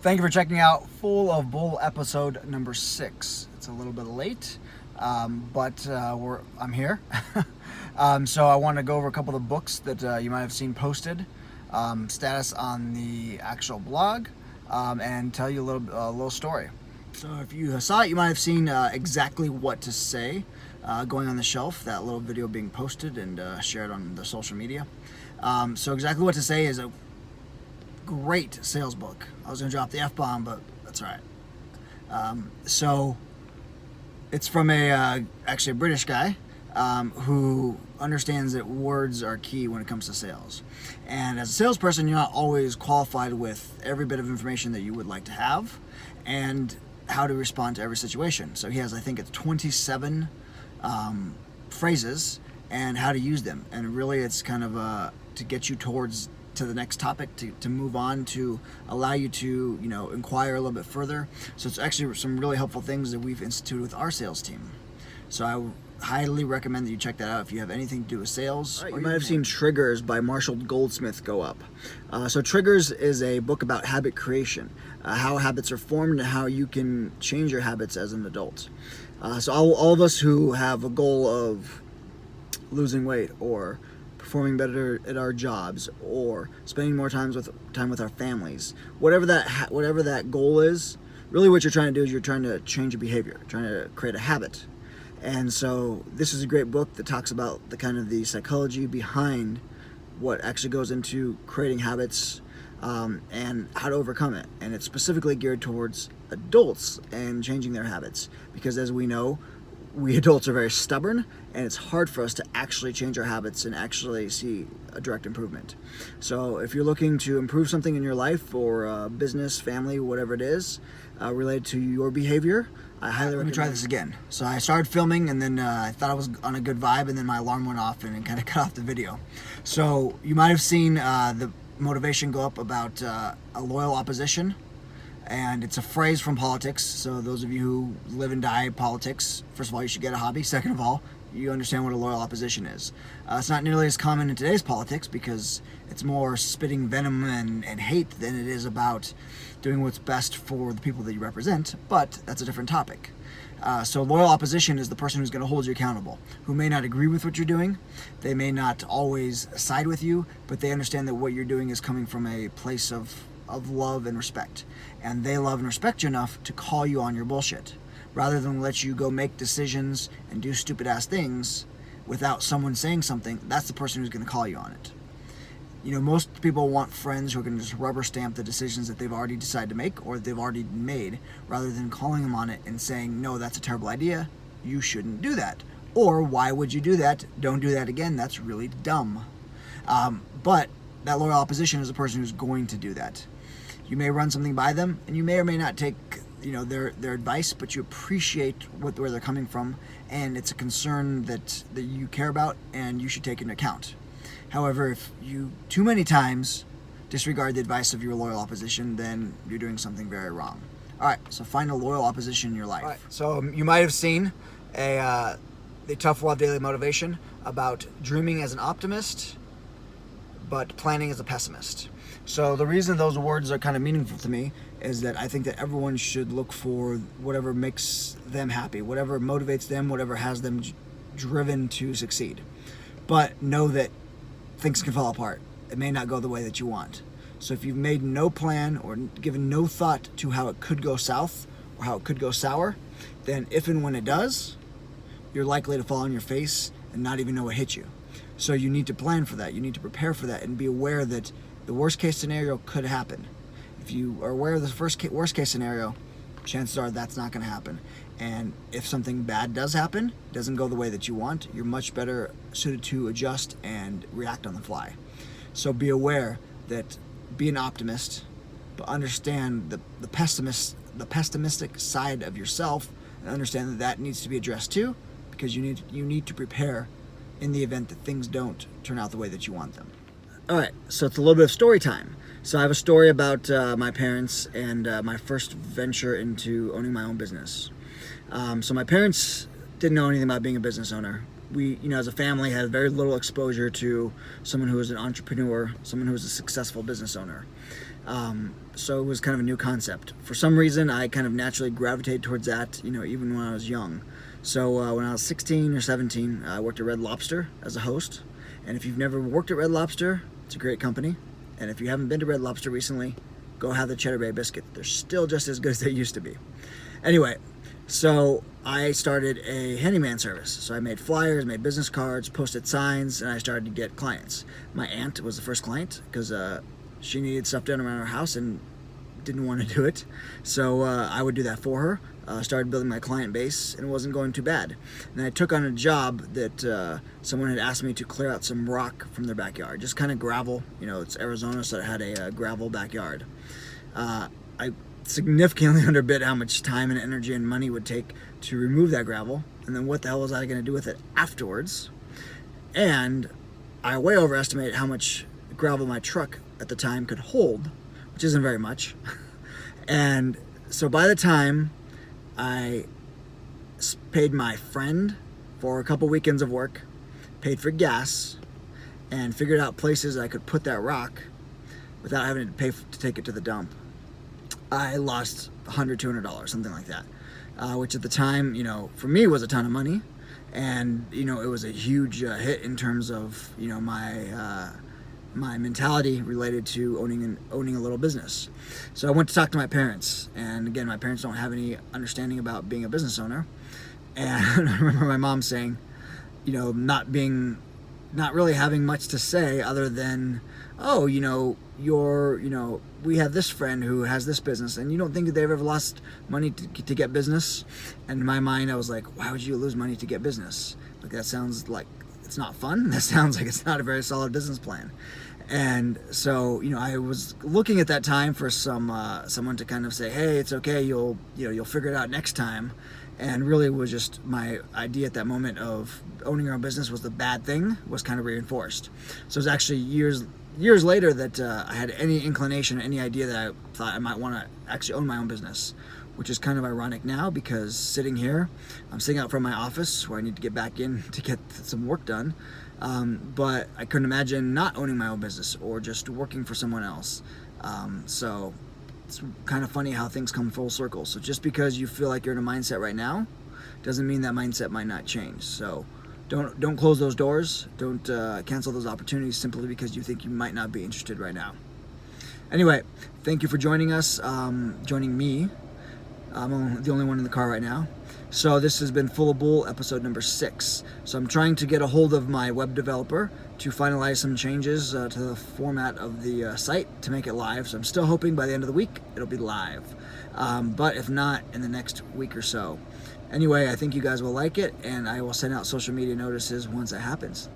Thank you for checking out Full of Bull episode number 6. It's a little bit late, but I'm here. So I want to go over a couple of the books that you might have seen posted, status on the actual blog, and tell you a little story. So if you saw it, you might have seen exactly what to say going on the shelf, that little video being posted and shared on the social media. So exactly what to say is a great sales book. I was going to drop the F-bomb, but that's all right. So it's from actually a British guy who understands that words are key when it comes to sales. And as a salesperson, you're not always qualified with every bit of information that you would like to have and how to respond to every situation. So he has, I think it's 27 phrases and how to use them. And really it's kind of to get you to the next topic, to move on, to allow you to inquire a little bit further. So it's actually some really helpful things that we've instituted with our sales team. So I highly recommend that you check that out if you have anything to do with sales. You might have seen Triggers by Marshall Goldsmith go up. So Triggers is a book about habit creation, how habits are formed and how you can change your habits as an adult. So all of us who have a goal of losing weight or performing better at our jobs or spending more time with our families, whatever that goal is, really what you're trying to do is you're trying to change a behavior, trying to create a habit. And so this is a great book that talks about the psychology behind what actually goes into creating habits and how to overcome it. And it's specifically geared towards adults and changing their habits, because as we know, we adults are very stubborn, and it's hard for us to actually change our habits and actually see a direct improvement. So if you're looking to improve something in your life or business, family, whatever it is, related to your behavior, I highly recommend. Let me try this again. So I started filming, and then I thought I was on a good vibe, and then my alarm went off and it kind of cut off the video. So you might have seen the motivation go up about a loyal opposition. And it's a phrase from politics. So those of you who live and die politics, first of all, you should get a hobby. Second of all, you understand what a loyal opposition is. It's not nearly as common in today's politics because it's more spitting venom and hate than it is about doing what's best for the people that you represent, but that's a different topic. So loyal opposition is the person who's going to hold you accountable, who may not agree with what you're doing, they may not always side with you, but they understand that what you're doing is coming from a place of love and respect. And they love and respect you enough to call you on your bullshit, rather than let you go make decisions and do stupid ass things without someone saying something. That's the person who's going to call you on it. Most people want friends who are going to just rubber stamp the decisions that they've already decided to make or they've already made, rather than calling them on it and saying, no, that's a terrible idea, you shouldn't do that. Or, why would you do that? Don't do that again, that's really dumb. But that loyal opposition is the person who's going to do that. You may run something by them, and you may or may not take their advice, but you appreciate where they're coming from, and it's a concern that you care about and you should take into account. However, if you too many times disregard the advice of your loyal opposition, then you're doing something very wrong. All right, so find a loyal opposition in your life. All right, so you might have seen the Tough Love Daily Motivation about dreaming as an optimist, but planning as a pessimist. So the reason those words are kind of meaningful to me is that I think that everyone should look for whatever makes them happy, whatever motivates them, whatever has them driven to succeed. But know that things can fall apart. It may not go the way that you want. So if you've made no plan or given no thought to how it could go south or how it could go sour, then if and when it does, you're likely to fall on your face and not even know what hit you. So you need to plan for that. You need to prepare for that and be aware that the worst case scenario could happen. If you are aware of the worst case scenario, chances are that's not going to happen. And if something bad does happen, doesn't go the way that you want, you're much better suited to adjust and react on the fly. So be aware that be an optimist, but understand the pessimistic side of yourself, and understand that needs to be addressed too, because you need to prepare in the event that things don't turn out the way that you want them. All right, so it's a little bit of story time. So I have a story about my parents and my first venture into owning my own business. So my parents didn't know anything about being a business owner. We, as a family, had very little exposure to someone who was an entrepreneur, someone who was a successful business owner. So it was kind of a new concept. For some reason, I kind of naturally gravitated towards that, even when I was young. So when I was 16 or 17, I worked at Red Lobster as a host. And if you've never worked at Red Lobster, it's a great company. And if you haven't been to Red Lobster recently, go have the Cheddar Bay biscuit. They're still just as good as they used to be. Anyway, so I started a handyman service. So I made flyers, made business cards, posted signs, and I started to get clients. My aunt was the first client because she needed stuff done around her house and didn't want to do it. So I would do that for her. Started building my client base, and it wasn't going too bad. And I took on a job that someone had asked me to clear out some rock from their backyard, just kind of gravel. It's Arizona, so it had a gravel backyard. I significantly underbid how much time and energy and money would take to remove that gravel, and then what the hell was I going to do with it afterwards? And I way overestimated how much gravel my truck at the time could hold, which isn't very much. And so by the time I paid my friend for a couple weekends of work, paid for gas, and figured out places I could put that rock without having to pay to take it to the dump, I lost $100, $200, something like that, which at the time, for me was a ton of money. And, it was a huge hit in terms of, my mentality related to owning a little business. So I went to talk to my parents, and again, my parents don't have any understanding about being a business owner. And I remember my mom saying, not really having much to say other than, oh, we have this friend who has this business, and you don't think that they've ever lost money to get business? And in my mind, I was like, why would you lose money to get business? Like, that sounds like it's not fun. That sounds like it's not a very solid business plan. And so, I was looking at that time for someone to kind of say, hey, it's okay, you'll figure it out next time. And really was just my idea at that moment of owning your own business was the bad thing was kind of reinforced. So it was actually years later that I had any inclination, any idea that I thought I might want to actually own my own business, which is kind of ironic now because I'm sitting out from my office where I need to get back in to get some work done. But I couldn't imagine not owning my own business or just working for someone else. So it's kind of funny how things come full circle. So just because you feel like you're in a mindset right now doesn't mean that mindset might not change. So don't close those doors. Don't cancel those opportunities simply because you think you might not be interested right now. Anyway, thank you for joining us, joining me. I'm the only one in the car right now. So this has been Full of Bull, episode number 6. So I'm trying to get a hold of my web developer to finalize some changes to the format of the site to make it live. So I'm still hoping by the end of the week it'll be live. But if not, in the next week or so. Anyway, I think you guys will like it, and I will send out social media notices once it happens.